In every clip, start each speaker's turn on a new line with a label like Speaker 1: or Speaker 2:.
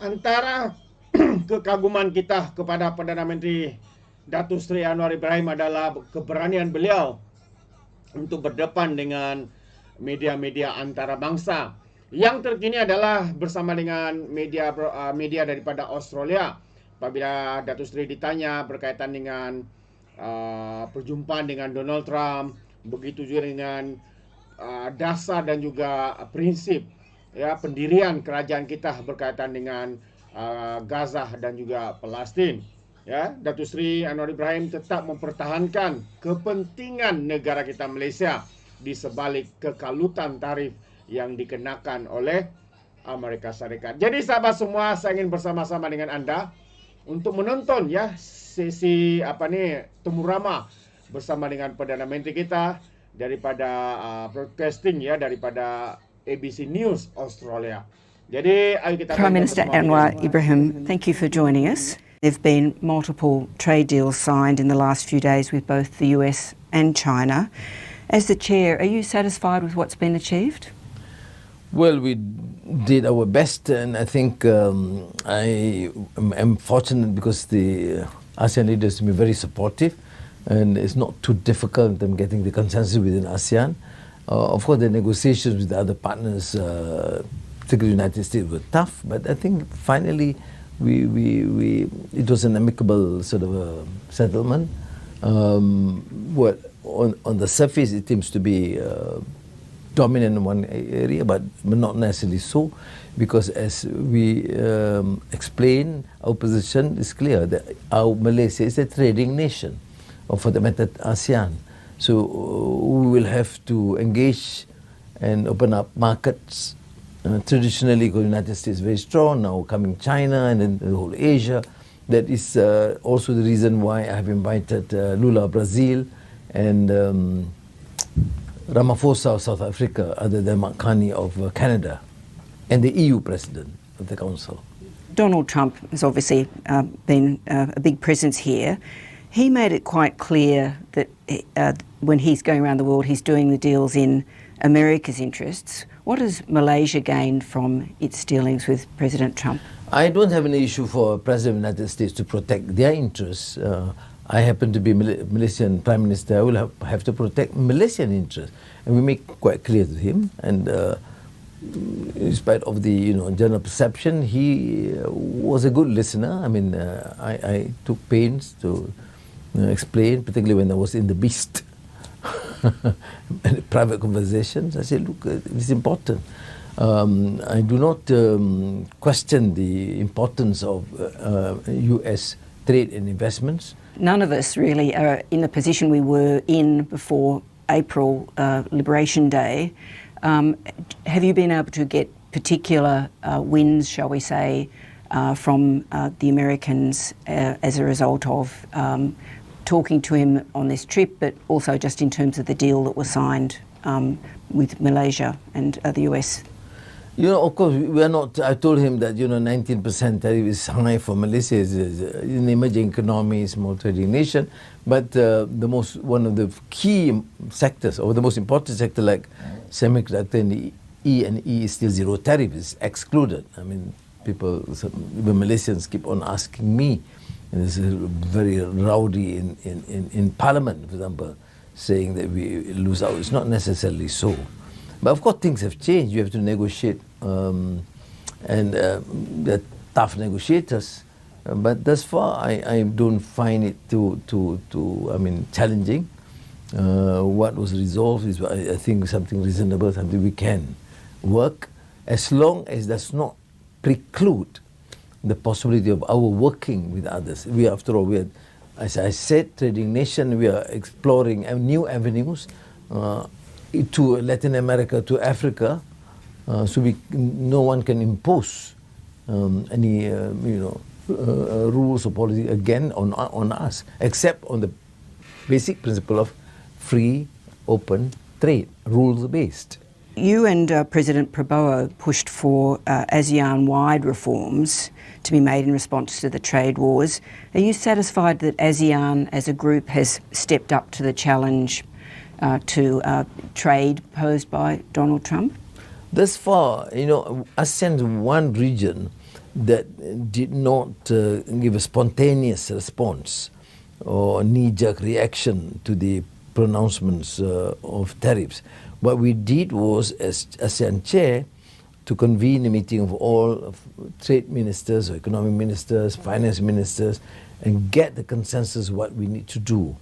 Speaker 1: antara kekaguman kita kepada Perdana Menteri Datuk Seri Anwar Ibrahim adalah keberanian beliau untuk berdepan dengan media-media antarabangsa. Yang terkini adalah bersama dengan media daripada Australia. Apabila Datuk Seri ditanya berkaitan dengan perjumpaan dengan Donald Trump, begitu juga dengan dasar dan juga prinsip pendirian kerajaan kita berkaitan dengan Gaza dan juga Palestin. Datuk Seri Anwar Ibrahim tetap mempertahankan kepentingan negara kita Malaysia di sebalik kekalutan tarif yang dikenakan oleh Amerika Syarikat. Jadi sahabat semua, saya ingin bersama-sama dengan anda untuk menonton sesi temu ramah bersama dengan Perdana Menteri kita daripada broadcasting daripada ABC News Australia. Jadi ayo kita
Speaker 2: Prime Minister Anwar Ibrahim, thank you for joining us. There have been multiple trade deals signed in the last few days with both the US and China. As the chair, are you satisfied with what's been achieved?
Speaker 3: Well, we did our best, and I think I am fortunate because the ASEAN leaders have been very supportive, and it's not too difficult them getting the consensus within ASEAN. Of course, the negotiations with the other partners, particularly the United States, were tough, but I think finally it was an amicable sort of a settlement. On the surface, it seems to be dominant in one area, but not necessarily so, because as we explain, our position is clear that Malaysia is a trading nation, or for the matter ASEAN. So we will have to engage and open up markets. Traditionally, the United States is very strong, now coming China and then the whole Asia. That is also the reason why I have invited Lula, Brazil, and Ramaphosa of South Africa, other than Mark Carney of Canada, and the EU President of the Council.
Speaker 2: Donald Trump has obviously been a big presence here. He made it quite clear that when he's going around the world, he's doing the deals in America's interests. What has Malaysia gained from its dealings with President Trump?
Speaker 3: I don't have any issue for President of the United States to protect their interests. I happen to be Malaysian Prime Minister. I will have to protect Malaysian interests. And we make quite clear to him. And in spite of the general perception, he was a good listener. I mean, I took pains to explain, particularly when I was in the Beast. Private conversations, I said, look, it's important. I do not question the importance of US trade and investments.
Speaker 2: None of us really are in the position we were in before April Liberation Day. Have you been able to get particular wins, shall we say, from the Americans as a result of talking to him on this trip, but also just in terms of the deal that was signed with Malaysia and the US?
Speaker 3: Of course, we are not. I told him that 19% tariff is high for Malaysia. It's an emerging economy, small trading nation. But one of the key sectors, or the most important sector, like semiconductor and E is still zero tariff, is excluded. I mean, people, the Malaysians keep on asking me. And it's very rowdy in Parliament, for example, saying that we lose out. It's not necessarily so. But of course, things have changed. You have to negotiate, and they're tough negotiators. But thus far, I don't find it challenging. What was resolved is, I think, something reasonable, something we can work, as long as it does not preclude the possibility of our working with others. We, after all, as I said, trading nation. We are exploring new avenues to Latin America, to Africa, so no one can impose any rules or policy again on us, except on the basic principle of free, open trade, rules-based.
Speaker 2: You and President Prabowo pushed for ASEAN-wide reforms to be made in response to the trade wars. Are you satisfied that ASEAN as a group has stepped up to the challenge to trade posed by Donald Trump?
Speaker 3: Thus far, ASEAN is one region that did not give a spontaneous response or knee-jerk reaction to the pronouncements of tariffs. What we did was, as ASEAN chair, to convene a meeting of all trade ministers or economic ministers, finance ministers, and get the consensus what we need to do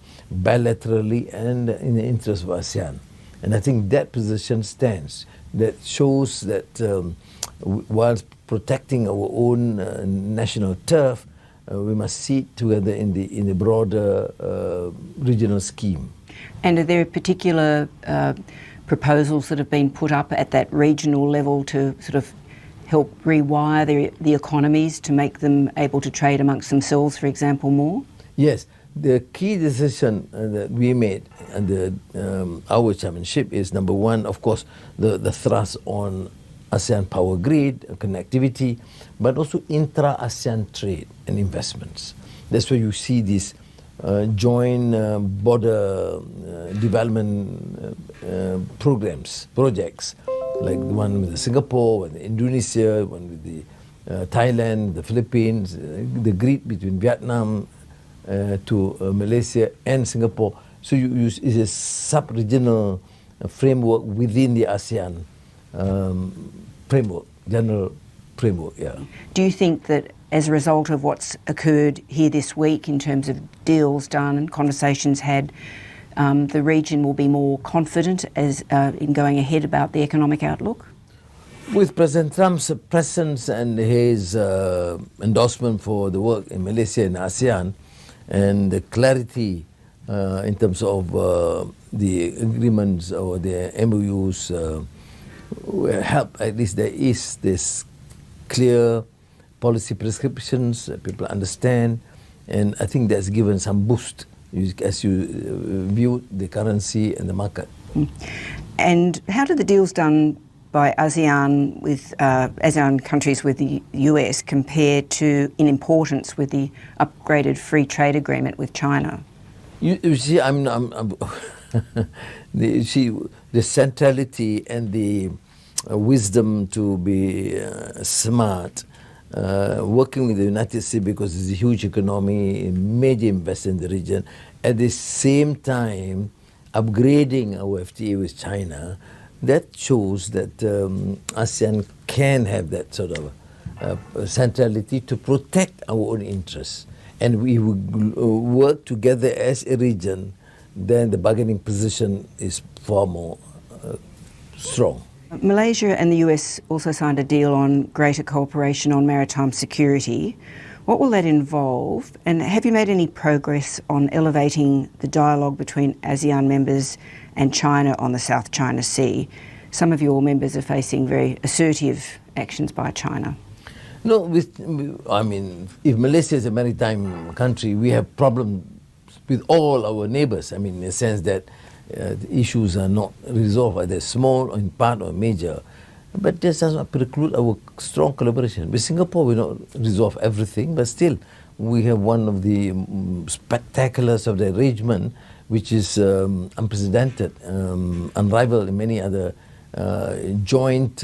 Speaker 3: bilaterally and in the interest of ASEAN. And I think that position stands. That shows that whilst protecting our own national turf, we must see it together in the broader regional scheme.
Speaker 2: And are there particular proposals that have been put up at that regional level to sort of help rewire the economies to make them able to trade amongst themselves, for example, more?
Speaker 3: Yes. The key decision that we made under our chairmanship is, number one, of course, the thrust on ASEAN power grid, connectivity, but also intra-ASEAN trade and investments. That's where you see these joint border development projects, like the one with Singapore, one with Indonesia, one with the Thailand, the Philippines, the grid between Vietnam to Malaysia and Singapore. So it's a sub-regional framework within the ASEAN framework, general framework, yeah.
Speaker 2: Do you think that as a result of what's occurred here this week in terms of deals done and conversations had, the region will be more confident as in going ahead about the economic outlook?
Speaker 3: With President Trump's presence and his endorsement for the work in Malaysia and ASEAN, and the clarity in terms of the agreements or the MOUs will help. At least there is this clear policy prescriptions that people understand, and I think that's given some boost as you view the currency and the market.
Speaker 2: And how do the deals done by ASEAN with ASEAN countries with the US compare to in importance with the upgraded free trade agreement with China?
Speaker 3: You see, the centrality and the wisdom to be smart, working with the United States because it's a huge economy, a major investor in the region, at the same time upgrading our FTA with China. That shows that ASEAN can have that sort of centrality to protect our own interests. And we will work together as a region, then the bargaining position is far more strong.
Speaker 2: Malaysia and the US also signed a deal on greater cooperation on maritime security. What will that involve? And have you made any progress on elevating the dialogue between ASEAN members and China on the South China Sea? Some of your members are facing very assertive actions by China.
Speaker 3: No, if Malaysia is a maritime country, we have problems with all our neighbours. I mean, in the sense that the issues are not resolved, either small or in part or major. But this does not preclude our strong collaboration. With Singapore, we don't resolve everything, but still, we have one of the spectaculars of the arrangement, which is unprecedented, unrivaled in many other joint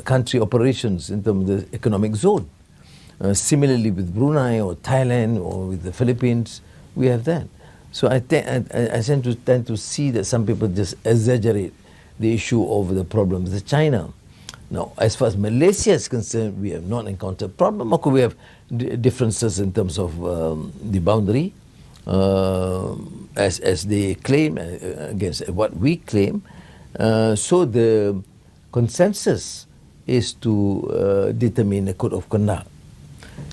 Speaker 3: country operations in terms of the economic zone. Similarly with Brunei or Thailand or with the Philippines, we have that. So I tend to see that some people just exaggerate the issue of the problems with China. Now, as far as Malaysia is concerned, we have not encountered a problem. Okay, we have differences in terms of the boundary, as they claim against what we claim. So the consensus is to determine a code of conduct.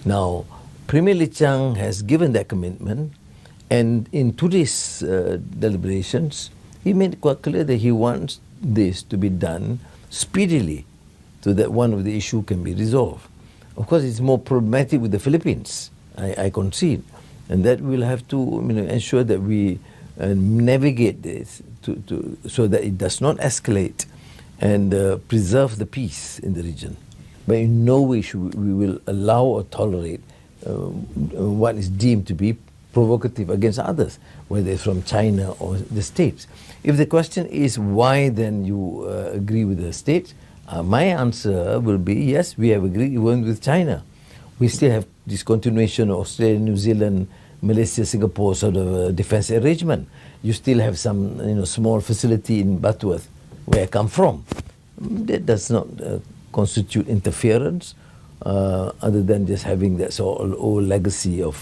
Speaker 3: Now, Premier Lee Chang has given that commitment, and in today's deliberations, he made it quite clear that he wants this to be done speedily so that one of the issue can be resolved. Of course, it's more problematic with the Philippines, I concede, and that we'll have to ensure that we navigate this so that it does not escalate and preserve the peace in the region. But in no way we will allow or tolerate what is deemed to be provocative against others, whether it's from China or the States. If the question is why then you agree with the States, My answer will be, yes, we have agreed even with China. We still have this continuation of Australia, New Zealand, Malaysia, Singapore sort of defence arrangement. You still have some small facility in Butterworth, where I come from. That does not constitute interference, other than just having that sort of old legacy of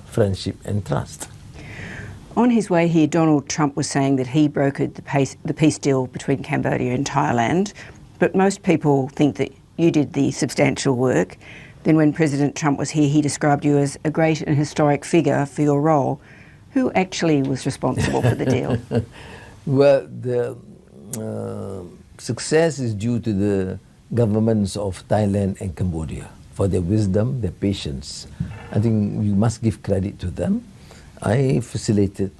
Speaker 3: friendship and trust.
Speaker 2: On his way here, Donald Trump was saying that he brokered the peace deal between Cambodia and Thailand, but most people think that you did the substantial work. Then when President Trump was here, he described you as a great and historic figure for your role. Who actually was responsible for the deal?
Speaker 3: Well, the success is due to the governments of Thailand and Cambodia for their wisdom, their patience. I think we must give credit to them. I helped facilitate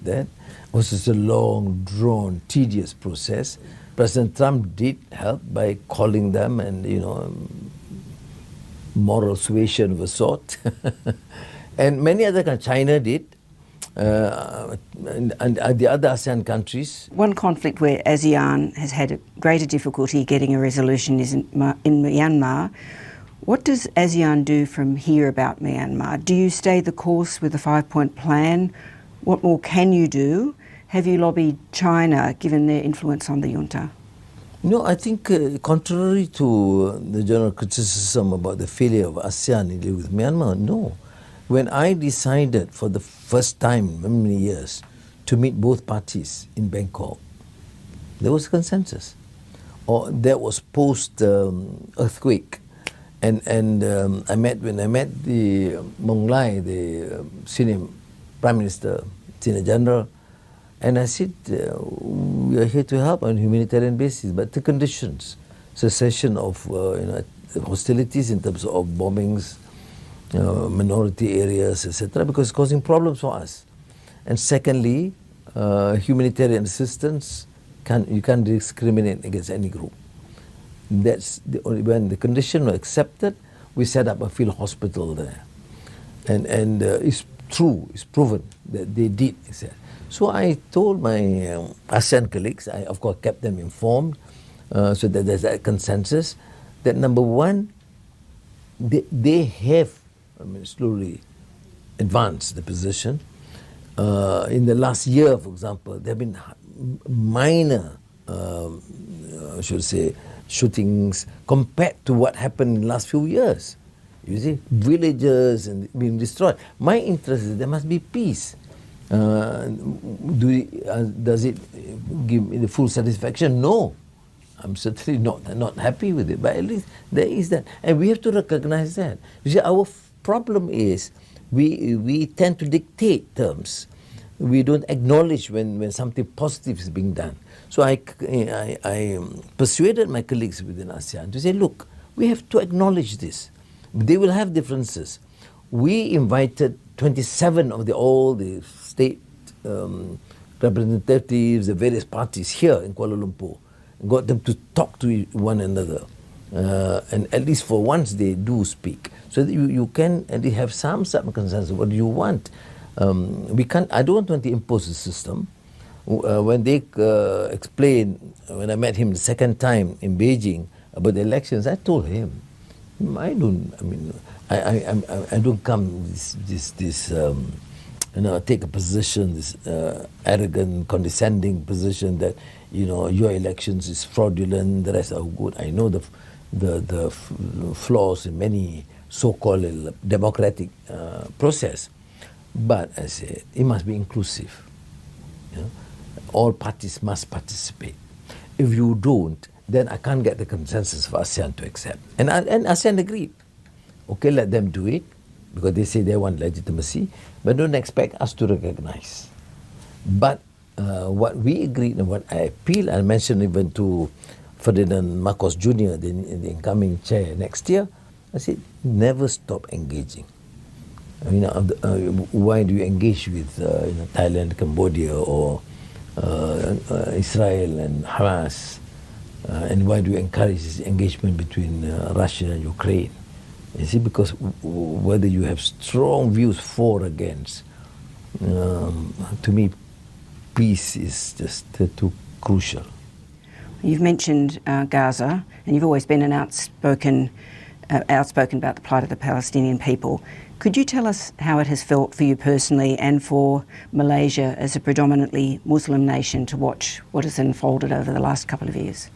Speaker 3: that. It was just a long, drawn, tedious process. President Trump did help by calling them and, moral suasion of a sort. And many other countries, China did, and the other ASEAN countries.
Speaker 2: One conflict where ASEAN has had a greater difficulty getting a resolution is in Myanmar. What does ASEAN do from here about Myanmar? Do you stay the course with the 5-point plan? What more can you do? Have you lobbied China, given their influence on the junta?
Speaker 3: No, I think contrary to the general criticism about the failure of ASEAN in dealing with Myanmar, no. When I decided for the first time in many years to meet both parties in Bangkok, there was consensus. Or that was post earthquake, and when I met the Mong Lai, the senior Prime Minister, Senior General, and I said, we are here to help on a humanitarian basis, but the conditions, cessation of hostilities in terms of bombings, minority areas, etc., because it's causing problems for us. And secondly, humanitarian assistance, you can't discriminate against any group. That's when the condition was accepted, we set up a field hospital there. And it's true, it's proven that they did. So I told my ASEAN colleagues, I of course kept them informed, so that there's a consensus, that number one, they have slowly advanced the position. In the last year, for example, there have been minor, shootings compared to what happened in the last few years. You see, villages and being destroyed. My interest is there must be peace. Does it give me the full satisfaction? No. I'm certainly not happy with it, but at least there is that. And we have to recognize that. You see, our problem is we tend to dictate terms. We don't acknowledge when something positive is being done. So I persuaded my colleagues within ASEAN to say, look, we have to acknowledge this. They will have differences. We invited 27 of all the state representatives, the various parties here in Kuala Lumpur, and got them to talk to one another. And at least for once they do speak. So that you can at least have some consensus. What do you want? I don't want to impose a system. When they explained, when I met him the second time in Beijing about the elections, I told him, I don't come take a position, this arrogant, condescending position that your elections is fraudulent, the rest are good. I know the flaws in many so-called democratic process, but I said it must be inclusive. All parties must participate. If you don't, then I can't get the consensus for ASEAN to accept. And ASEAN agreed. Okay, let them do it, because they say they want legitimacy, but don't expect us to recognize. But what we agreed and what I appeal, I mentioned even to Ferdinand Marcos Jr., the incoming chair next year, I said, never stop engaging. Why do you engage with Thailand, Cambodia, or Israel and Hamas? And why do you encourage this engagement between Russia and Ukraine? You see, because whether you have strong views for or against, to me, peace is just too crucial.
Speaker 2: You've mentioned Gaza, and you've always been an outspoken about the plight of the Palestinian people. Could you tell us how it has felt for you personally and for Malaysia as a predominantly Muslim nation to watch what has unfolded over the last couple of years?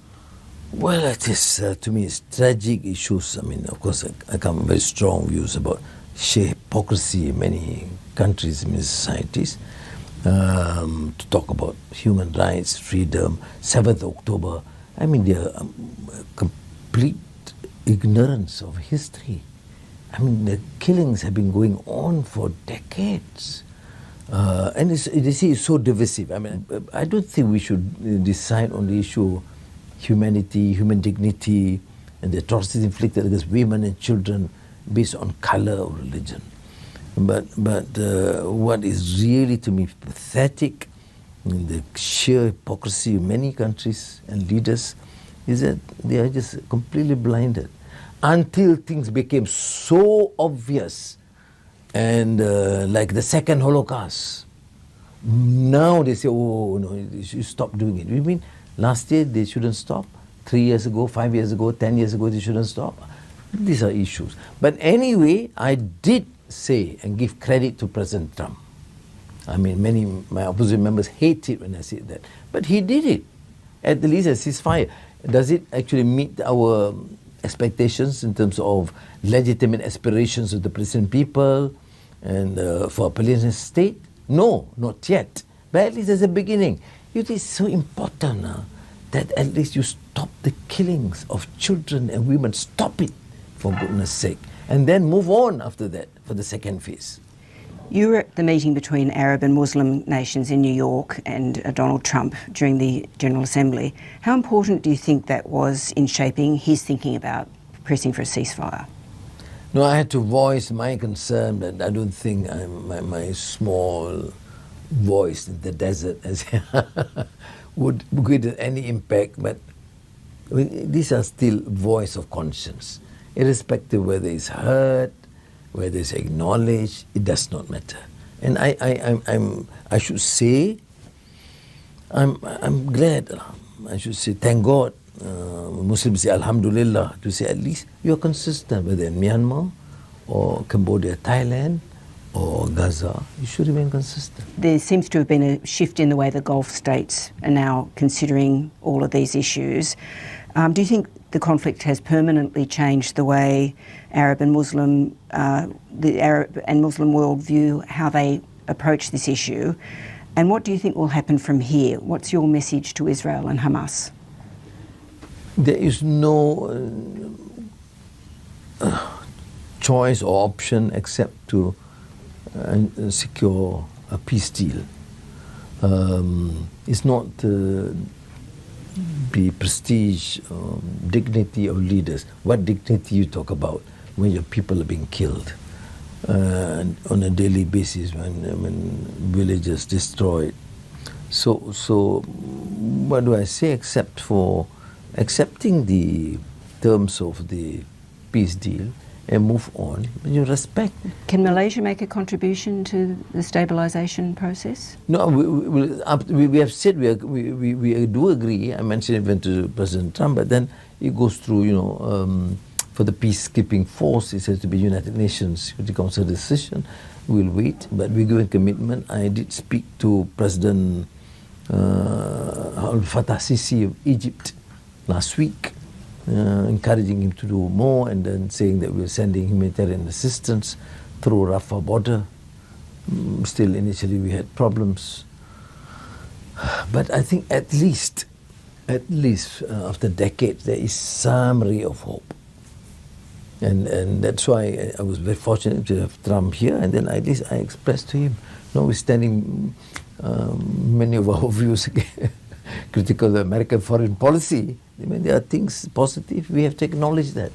Speaker 3: Well, it is, to me, it's tragic issues. I mean, of course, I come with very strong views about sheer hypocrisy in many countries, many societies. To talk about human rights, freedom, 7th October. I mean, they are complete ignorance of history. I mean, the killings have been going on for decades. And it's so divisive. I mean, I don't think we should decide on the issue of humanity, human dignity, and the atrocities inflicted against women and children based on color or religion. But what is really, to me, pathetic in the sheer hypocrisy of many countries and leaders is that they are just completely blinded until things became so obvious, and like the second Holocaust. Now they say, oh no, you should stop doing it. You mean last year they shouldn't stop? 3 years ago, 5 years ago, 10 years ago they shouldn't stop? These are issues. But anyway, I did say and give credit to President Trump. I mean, many my opposition members hate it when I say that, but he did it. At least a ceasefire. Does it actually meet our expectations in terms of legitimate aspirations of the Palestinian people and for a Palestinian state? No, not yet. But at least there's a beginning. It is so important that at least you stop the killings of children and women. Stop it, for goodness sake. And then move on after that for the second phase.
Speaker 2: You were at the meeting between Arab and Muslim nations in New York and Donald Trump during the General Assembly. How important do you think that was in shaping his thinking about pressing for a ceasefire?
Speaker 3: No, I had to voice my concern that I don't think my small voice in the desert would give any impact, but I mean, these are still voice of conscience. Irrespective whether it's heard, whether it's acknowledged, it does not matter. And I should say, I'm glad. I should say, thank God. Muslims say Alhamdulillah, to say at least you are consistent, whether in Myanmar or Cambodia, Thailand or Gaza, you should remain consistent.
Speaker 2: There seems to have been a shift in the way the Gulf states are now considering all of these issues. Do you think the conflict has permanently changed the way Arab and Muslim, the Arab and Muslim world view how they approach this issue? And what do you think will happen from here? What's your message to Israel and Hamas?
Speaker 3: There is no choice or option except to secure a peace deal. It's not the prestige, dignity of leaders. What dignity you talk about when your people are being killed on a daily basis, when villages destroyed? So what do I say except for accepting the terms of the peace deal and move on, you respect.
Speaker 2: Can Malaysia make a contribution to the stabilisation process?
Speaker 3: No, we have said we do agree. I mentioned even to President Trump, but then it goes through, for the peacekeeping force, it has to be United Nations Security Council decision. We'll wait, but we're giving commitment. I did speak to President Al-Fatah Sisi of Egypt last week, encouraging him to do more, and then saying that we're sending humanitarian assistance through Rafah border. Still, initially we had problems, but I think at least after decades there is some ray of hope, and that's why I was very fortunate to have Trump here, and then at least I expressed to him, notwithstanding many of our views critical of American foreign policy, I mean, there are things positive. We have to acknowledge that.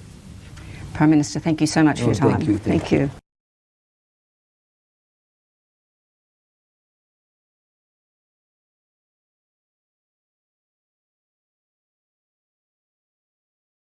Speaker 2: Prime Minister, thank you so much for your time.
Speaker 3: Thank you.
Speaker 2: Thank you.